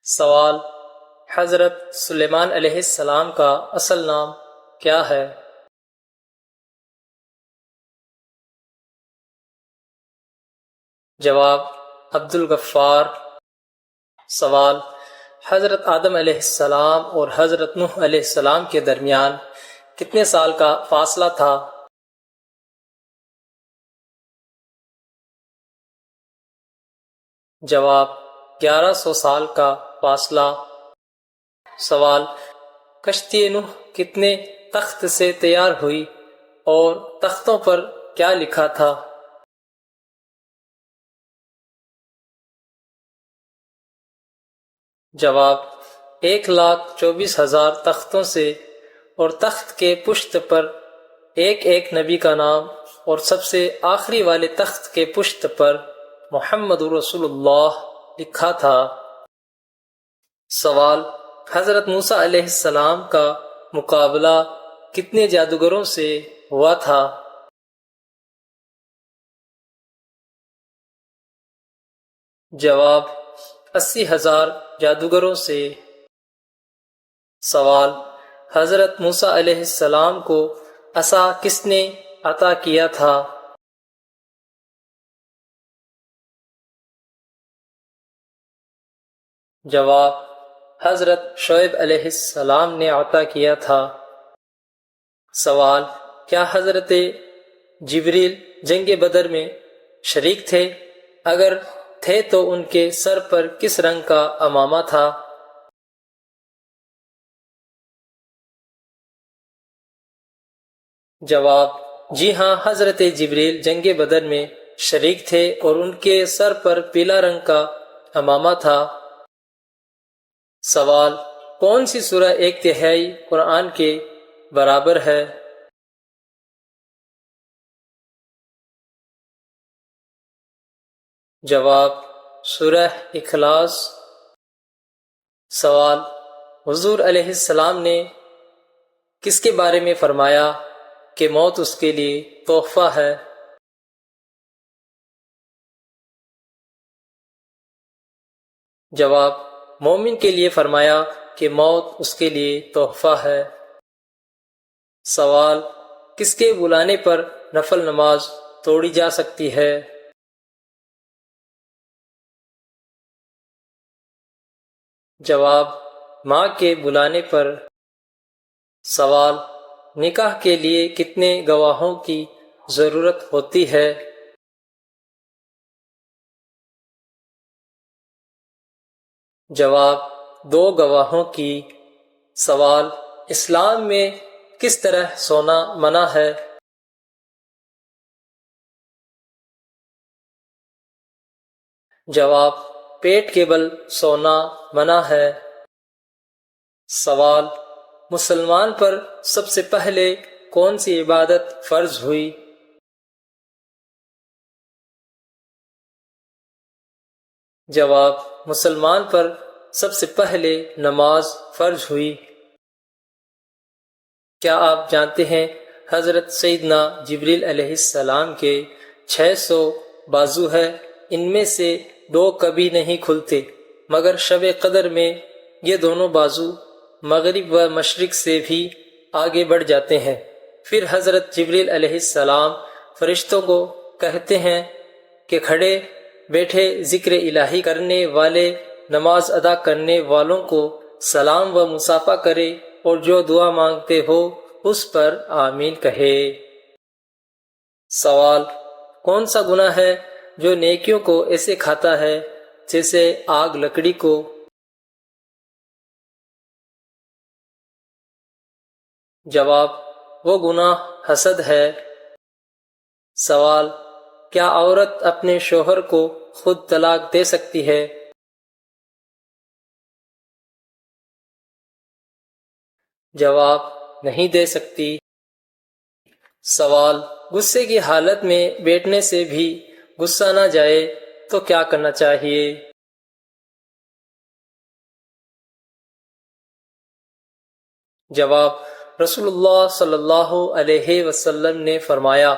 سوال: حضرت سلیمان علیہ السلام کا اصل نام کیا ہے؟ جواب: عبد الغفار۔ سوال: حضرت آدم علیہ السلام اور حضرت نوح علیہ السلام کے درمیان کتنے سال کا فاصلہ تھا؟ جواب: 1100 سال کا فاصلہ۔ سوال: کشتی نوح کتنے تخت سے تیار ہوئی اور تختوں پر کیا لکھا تھا؟ جواب: 1,24,000 تختوں سے، اور تخت کے پشت پر ایک ایک نبی کا نام، اور سب سے آخری والے تخت کے پشت پر محمد رسول اللہ لکھا تھا۔ سوال: حضرت موسیٰ علیہ السلام کا مقابلہ کتنے جادوگروں سے ہوا تھا؟ جواب: 80,000 جادوگروں سے۔ سوال: حضرت موسیٰ علیہ السلام کو عصا کس نے عطا کیا تھا؟ جواب: حضرت شعیب علیہ السلام نے عطا کیا تھا۔ سوال: کیا حضرت جبریل جنگ بدر میں شریک تھے؟ اگر تھے تو ان کے سر پر کس رنگ کا عمامہ تھا؟ جواب: جی ہاں، حضرت جبریل جنگ بدر میں شریک تھے اور ان کے سر پر پیلا رنگ کا عمامہ تھا۔ سوال: کون سی سورہ 1/3 قرآن کے برابر ہے؟ جواب: سورہ اخلاص۔ سوال: حضور علیہ السلام نے کس کے بارے میں فرمایا کہ موت اس کے لیے تحفہ ہے؟ جواب: مومن کے لیے فرمایا کہ موت اس کے لیے تحفہ ہے۔ سوال: کس کے بلانے پر نفل نماز توڑی جا سکتی ہے؟ جواب: ماں کے بلانے پر۔ سوال: نکاح کے لیے کتنے گواہوں کی ضرورت ہوتی ہے؟ جواب: 2 گواہوں کی۔ سوال: اسلام میں کس طرح سونا منع ہے؟ جواب: پیٹ کے بل سونا منع ہے۔ سوال: مسلمان پر سب سے پہلے کون سی عبادت فرض ہوئی؟ جواب: مسلمان پر سب سے پہلے نماز فرض ہوئی۔ کیا آپ جانتے ہیں حضرت سیدنا جبریل علیہ السلام کے 600 بازو ہے؟ ان میں سے 2 کبھی نہیں کھلتے، مگر شب قدر میں یہ دونوں بازو مغرب و مشرق سے بھی آگے بڑھ جاتے ہیں۔ پھر حضرت جبریل علیہ السلام فرشتوں کو کہتے ہیں کہ کھڑے بیٹھے ذکر الہی کرنے والے، نماز ادا کرنے والوں کو سلام و مصافحہ کرے، اور جو دعا مانگتے ہو اس پر آمین کہے۔ سوال: کون سا گناہ ہے جو نیکیوں کو ایسے کھاتا ہے جیسے آگ لکڑی کو؟ جواب: وہ گناہ حسد ہے۔ سوال: کیا عورت اپنے شوہر کو خود طلاق دے سکتی ہے؟ جواب: نہیں دے سکتی۔ سوال: غصے کی حالت میں بیٹھنے سے بھی غصہ نہ جائے تو کیا کرنا چاہیے؟ جواب: رسول اللہ صلی اللہ علیہ وسلم نے فرمایا،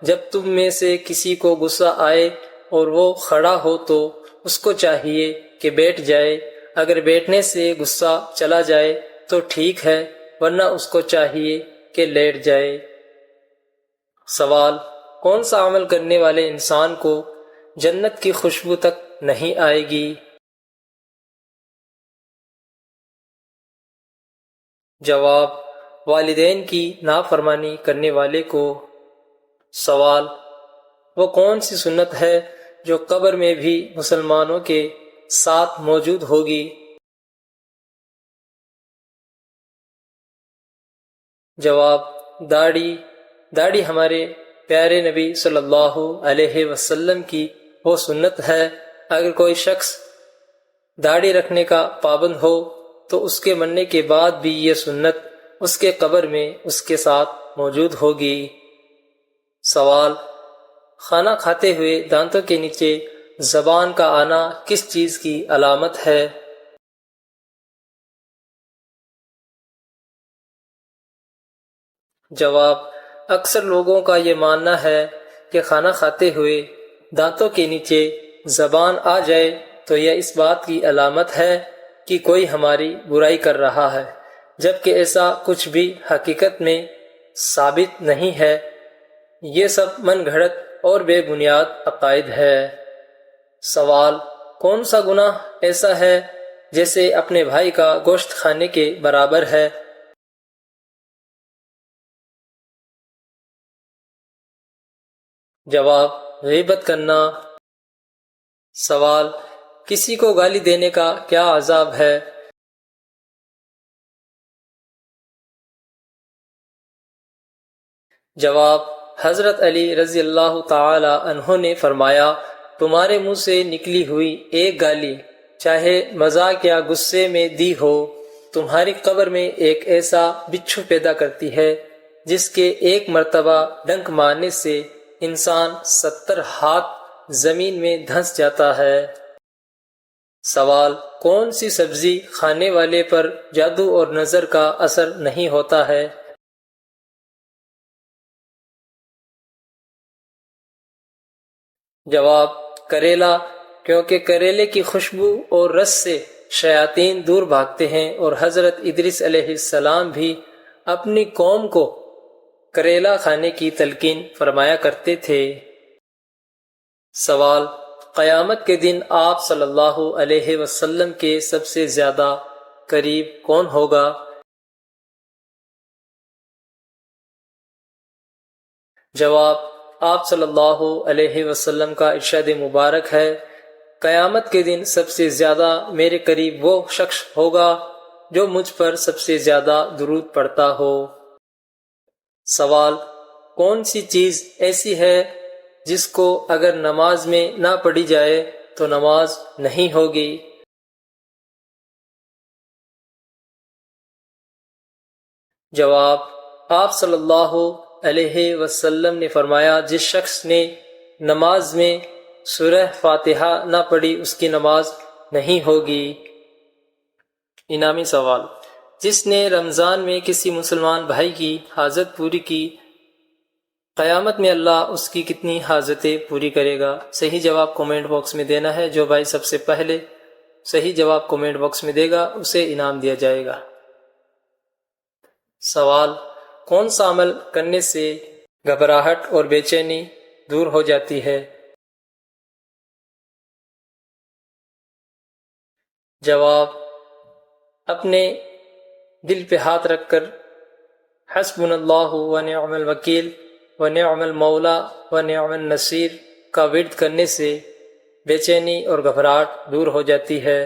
جب تم میں سے کسی کو غصہ آئے اور وہ کھڑا ہو تو اس کو چاہیے کہ بیٹھ جائے، اگر بیٹھنے سے غصہ چلا جائے تو ٹھیک ہے، ورنہ اس کو چاہیے کہ لیٹ جائے۔ سوال: کون سا عمل کرنے والے انسان کو جنت کی خوشبو تک نہیں آئے گی؟ جواب: والدین کی نافرمانی کرنے والے کو۔ سوال: وہ کون سی سنت ہے جو قبر میں بھی مسلمانوں کے ساتھ موجود ہوگی؟ جواب: داڑھی ہمارے پیارے نبی صلی اللہ علیہ وسلم کی وہ سنت ہے۔ اگر کوئی شخص داڑھی رکھنے کا پابند ہو تو اس کے مرنے کے بعد بھی یہ سنت اس کے قبر میں اس کے ساتھ موجود ہوگی۔ سوال: کھانا کھاتے ہوئے دانتوں کے نیچے زبان کا آنا کس چیز کی علامت ہے؟ جواب: اکثر لوگوں کا یہ ماننا ہے کہ کھانا کھاتے ہوئے دانتوں کے نیچے زبان آ جائے تو یہ اس بات کی علامت ہے کہ کوئی ہماری برائی کر رہا ہے، جبکہ ایسا کچھ بھی حقیقت میں ثابت نہیں ہے۔ یہ سب من گھڑت اور بے بنیاد عقائد ہے۔ سوال: کون سا گناہ ایسا ہے جیسے اپنے بھائی کا گوشت کھانے کے برابر ہے؟ جواب: غیبت کرنا۔ سوال: کسی کو گالی دینے کا کیا عذاب ہے؟ جواب: حضرت علی رضی اللہ تعالی عنہ نے فرمایا، تمہارے منہ سے نکلی ہوئی ایک گالی چاہے مذاق یا غصے میں دی ہو، تمہاری قبر میں ایک ایسا بچھو پیدا کرتی ہے جس کے ایک مرتبہ ڈنک مارنے سے انسان 70 ہاتھ زمین میں دھنس جاتا ہے۔ سوال: کون سی سبزی کھانے والے پر جادو اور نظر کا اثر نہیں ہوتا ہے؟ جواب: کریلا، کیونکہ کریلے کی خوشبو اور رس سے شیاطین دور بھاگتے ہیں، اور حضرت ادریس علیہ السلام بھی اپنی قوم کو کریلا کھانے کی تلقین فرمایا کرتے تھے۔ سوال: قیامت کے دن آپ صلی اللہ علیہ وسلم کے سب سے زیادہ قریب کون ہوگا؟ جواب: آپ صلی اللہ علیہ وسلم کا ارشاد مبارک ہے، قیامت کے دن سب سے زیادہ میرے قریب وہ شخص ہوگا جو مجھ پر سب سے زیادہ درود پڑھتا ہو۔ سوال: کون سی چیز ایسی ہے جس کو اگر نماز میں نہ پڑھی جائے تو نماز نہیں ہوگی؟ جواب: آپ صلی اللہ علیہ وسلم نے فرمایا، جس شخص نے نماز میں سورہ فاتحہ نہ پڑھی اس کی نماز نہیں ہوگی۔ انعامی سوال: جس نے رمضان میں کسی مسلمان بھائی کی حاجت پوری کی، قیامت میں اللہ اس کی کتنی حاجتیں پوری کرے گا؟ صحیح جواب کومنٹ باکس میں دینا ہے۔ جو بھائی سب سے پہلے صحیح جواب کومنٹ باکس میں دے گا اسے انعام دیا جائے گا۔ سوال: کون سا عمل کرنے سے گھبراہٹ اور بے چینی دور ہو جاتی ہے؟ جواب: اپنے دل پہ ہاتھ رکھ کر حسبنا اللہ و نعم الوکیل و نعم المولا و نعم النصیر کا ورد کرنے سے بے چینی اور گھبراہٹ دور ہو جاتی ہے۔